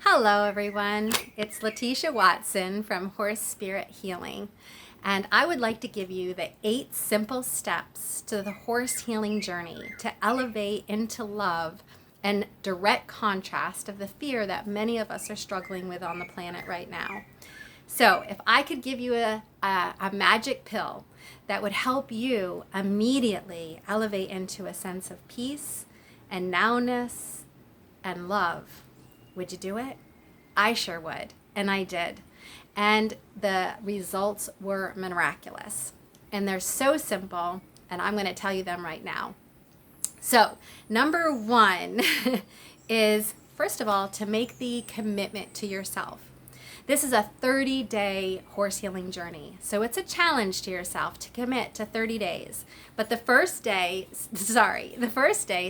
Hello, everyone. It's Letitia Watson from Horse Spirit Healing, and I would like to give you the 8 simple steps to the horse healing journey to elevate into love and direct contrast of the fear that many of us are struggling with on the planet right now. So, if I could give you a magic pill that would help you immediately elevate into a sense of peace and nowness and love, would you do it? I sure would, and I did. And the results were miraculous. And they're so simple, and I'm going to tell you them right now. So, number 1 is, first of all, to make the commitment to yourself. This is a 30-day horse healing journey. So it's a challenge to yourself to commit to 30 days. But the first day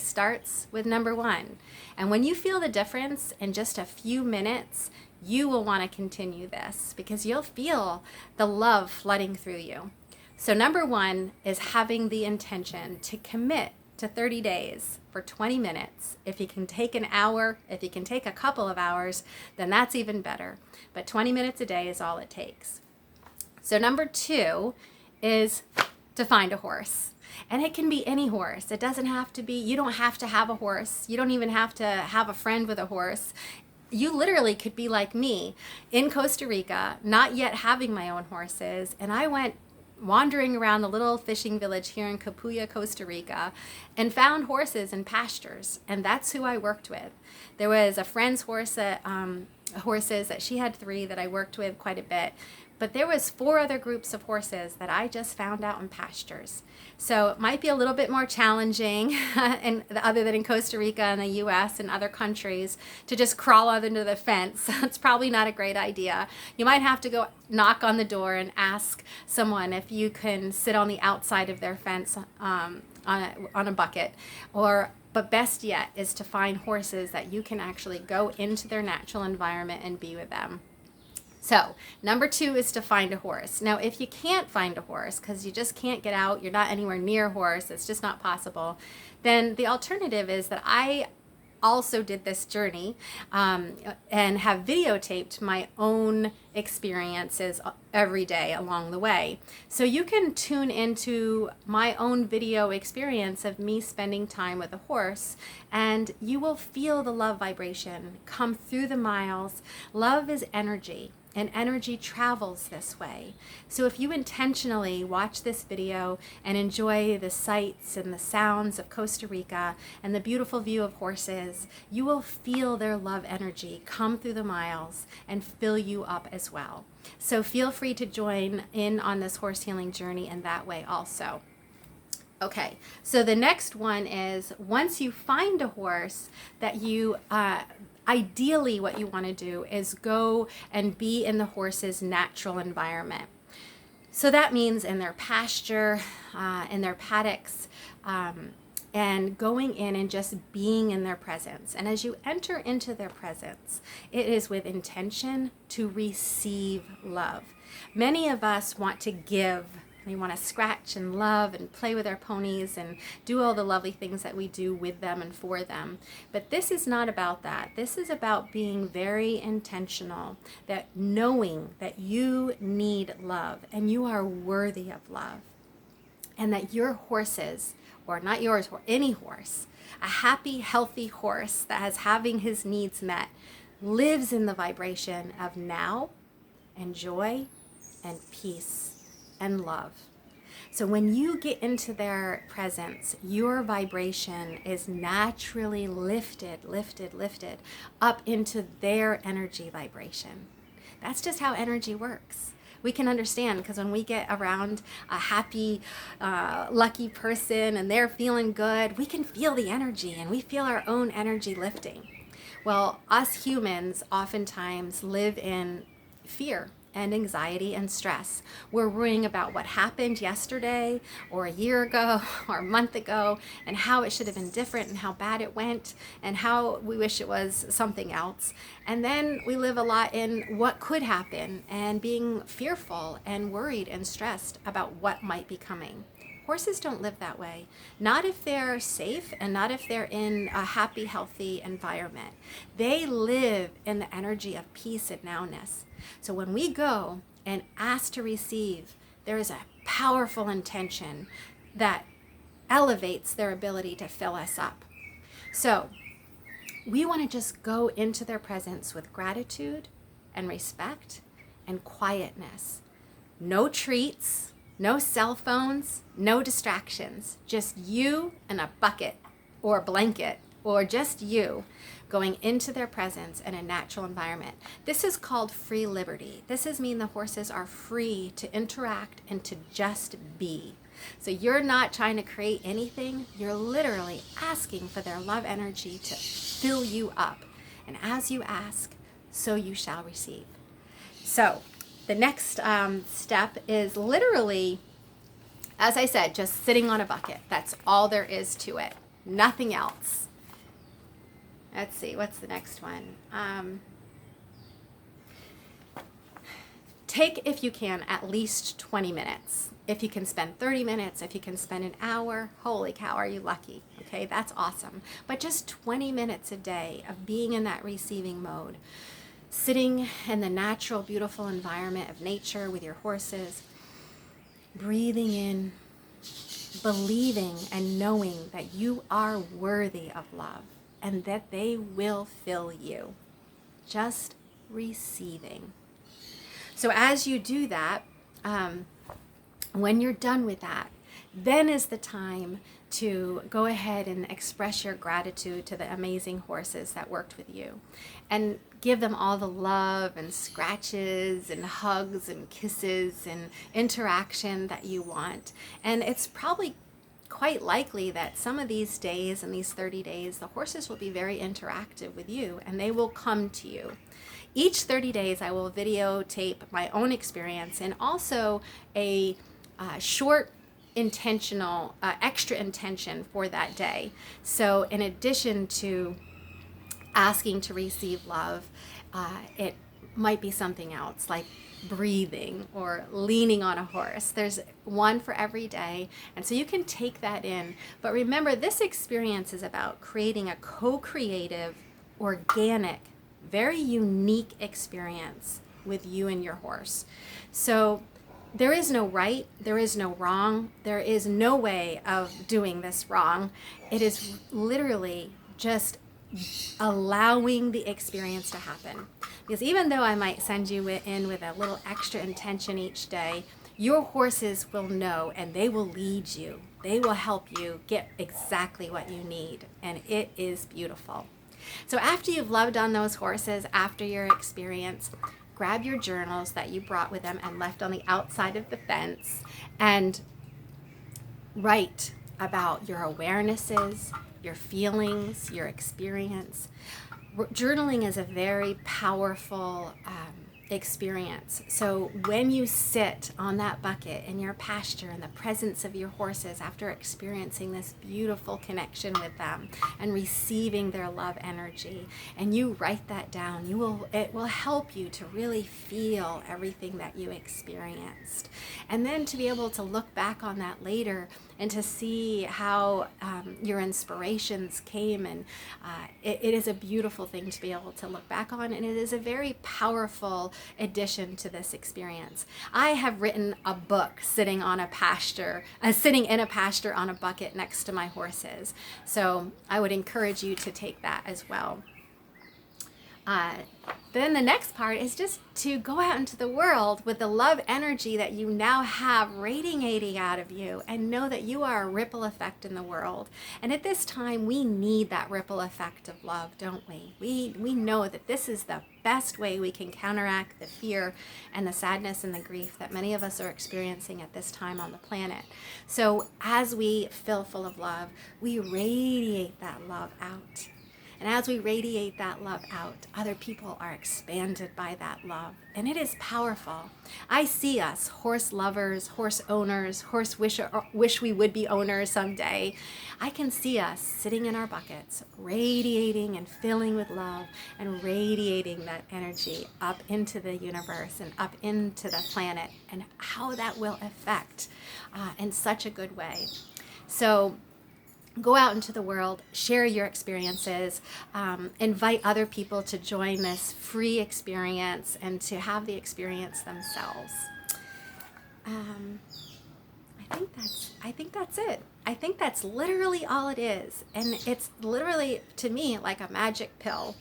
starts with number 1. And when you feel the difference in just a few minutes, you will want to continue this because you'll feel the love flooding through you. So number 1 is having the intention to commit to 30 days for 20 minutes. If you can take an hour, if you can take a couple of hours, then that's even better. But 20 minutes a day is all it takes. So number 2 is to find a horse. And it can be any horse. It doesn't have to be, you don't have to have a horse. You don't even have to have a friend with a horse. You literally could be like me in Costa Rica, not yet having my own horses. And I went wandering around the little fishing village here in Capuya, Costa Rica, and found horses in pastures, and that's who I worked with. There was a friend's horses that she had 3 that I worked with quite a bit, but there was 4 other groups of horses that I just found out in pastures. So it might be a little bit more challenging, and other than in Costa Rica and the U.S. and other countries, to just crawl under the fence. That's probably not a great idea. You might have to go knock on the door and ask someone if you can sit on the outside of their fence on a bucket, but best yet is to find horses that you can actually go into their natural environment and be with them. So, number 2 is to find a horse. Now, if you can't find a horse because you just can't get out, you're not anywhere near a horse, it's just not possible, then the alternative is that I also did this journey and have videotaped my own experiences every day along the way. So you can tune into my own video experience of me spending time with a horse, and you will feel the love vibration come through the miles. Love is energy, and energy travels this way. So if you intentionally watch this video and enjoy the sights and the sounds of Costa Rica and the beautiful view of horses, you will feel their love energy come through the miles and fill you up as well. So feel free to join in on this horse healing journey in that way also. Okay, so the next one is, once you find a horse that you ideally what you want to do is go and be in the horse's natural environment. So that means in their pasture, in their paddocks, and going in and just being in their presence. And as you enter into their presence, it is with intention to receive love. Many of us want to give. We want to scratch and love and play with our ponies and do all the lovely things that we do with them and for them. But this is not about that. This is about being very intentional, that knowing that you need love and you are worthy of love. And that your horses, or not yours, or any horse, a happy, healthy horse that has having his needs met, lives in the vibration of now and joy and peace and love. So when you get into their presence, your vibration is naturally lifted up into their energy vibration. That's just how energy works. We can understand because when we get around a happy, lucky person and they're feeling good, we can feel the energy and we feel our own energy lifting. Well, us humans oftentimes live in fear and anxiety and stress. We're worrying about what happened yesterday or a year ago or a month ago and how it should have been different and how bad it went and how we wish it was something else. And then we live a lot in what could happen and being fearful and worried and stressed about what might be coming. Horses don't live that way. Not if they're safe and not if they're in a happy, healthy environment. They live in the energy of peace and nowness. So when we go and ask to receive, there is a powerful intention that elevates their ability to fill us up. So we want to just go into their presence with gratitude and respect and quietness. No treats, no cell phones, no distractions, just you and a bucket or a blanket or just you going into their presence in a natural environment. This is called free liberty. This is mean the horses are free to interact and to just be. So you're not trying to create anything. You're literally asking for their love energy to fill you up. And as you ask, so you shall receive. So the next step is literally, as I said, just sitting on a bucket. That's all there is to it. Nothing else. Let's see, what's the next one? Take, if you can, at least 20 minutes. If you can spend 30 minutes, if you can spend an hour, holy cow, are you lucky? Okay, that's awesome. But just 20 minutes a day of being in that receiving mode, sitting in the natural, beautiful environment of nature with your horses, breathing in, believing and knowing that you are worthy of love and that they will fill you. Just receiving. So as you do that, when you're done with that, then is the time to go ahead and express your gratitude to the amazing horses that worked with you and give them all the love and scratches and hugs and kisses and interaction that you want. And it's probably quite likely that some of these days and these 30 days, the horses will be very interactive with you and they will come to you. Each 30 days, I will videotape my own experience and also a short intentional, extra intention for that day. So in addition to asking to receive love, it might be something else like breathing or leaning on a horse. There's one for every day. And so you can take that in. But remember, this experience is about creating a co-creative, organic, very unique experience with you and your horse. So there is no right, there is no wrong, there is no way of doing this wrong. It is literally just allowing the experience to happen. Because even though I might send you in with a little extra intention each day, your horses will know and they will lead you. They will help you get exactly what you need. And it is beautiful. So after you've loved on those horses, after your experience, grab your journals that you brought with them and left on the outside of the fence and write about your awarenesses, your feelings, your experience. Journaling is a very powerful experience. So when you sit on that bucket in your pasture in the presence of your horses after experiencing this beautiful connection with them and receiving their love energy, and you write that down, it will help you to really feel everything that you experienced. And then to be able to look back on that later and to see how your inspirations came. And it is a beautiful thing to be able to look back on, and it is a very powerful addition to this experience. I have written a book sitting in a pasture on a bucket next to my horses. So I would encourage you to take that as well. Then the next part is just to go out into the world with the love energy that you now have radiating out of you and know that you are a ripple effect in the world. And at this time, we need that ripple effect of love, don't we? We know that this is the best way we can counteract the fear and the sadness and the grief that many of us are experiencing at this time on the planet. So as we feel full of love, we radiate that love out. And as we radiate that love out, other people are expanded by that love. And it is powerful. I see us, horse lovers, horse owners, horse wish we would be owners someday. I can see us sitting in our buckets, radiating and filling with love and radiating that energy up into the universe and up into the planet, and how that will affect in such a good way. So go out into the world, share your experiences, invite other people to join this free experience and to have the experience themselves. I think that's it. I think that's literally all it is. And it's literally, to me, like a magic pill.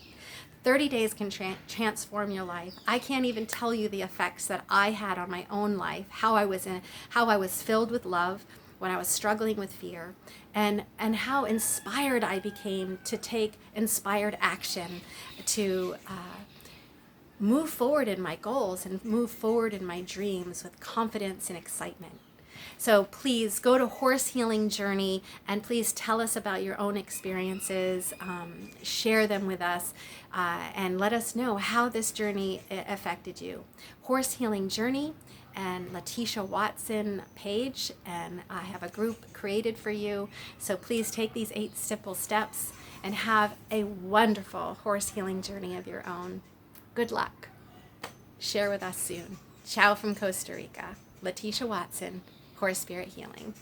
30 days can transform your life. I can't even tell you the effects that I had on my own life, how I was filled with love when I was struggling with fear, and how inspired I became to take inspired action to move forward in my goals and move forward in my dreams with confidence and excitement. So please go to Horse Healing Journey and please tell us about your own experiences, share them with us, and let us know how this journey affected you. Horse Healing Journey and Letitia Watson page, and I have a group created for you. So please take these 8 simple steps and have a wonderful horse healing journey of your own. Good luck. Share with us soon. Ciao from Costa Rica. Letitia Watson, Horse Spirit Healing.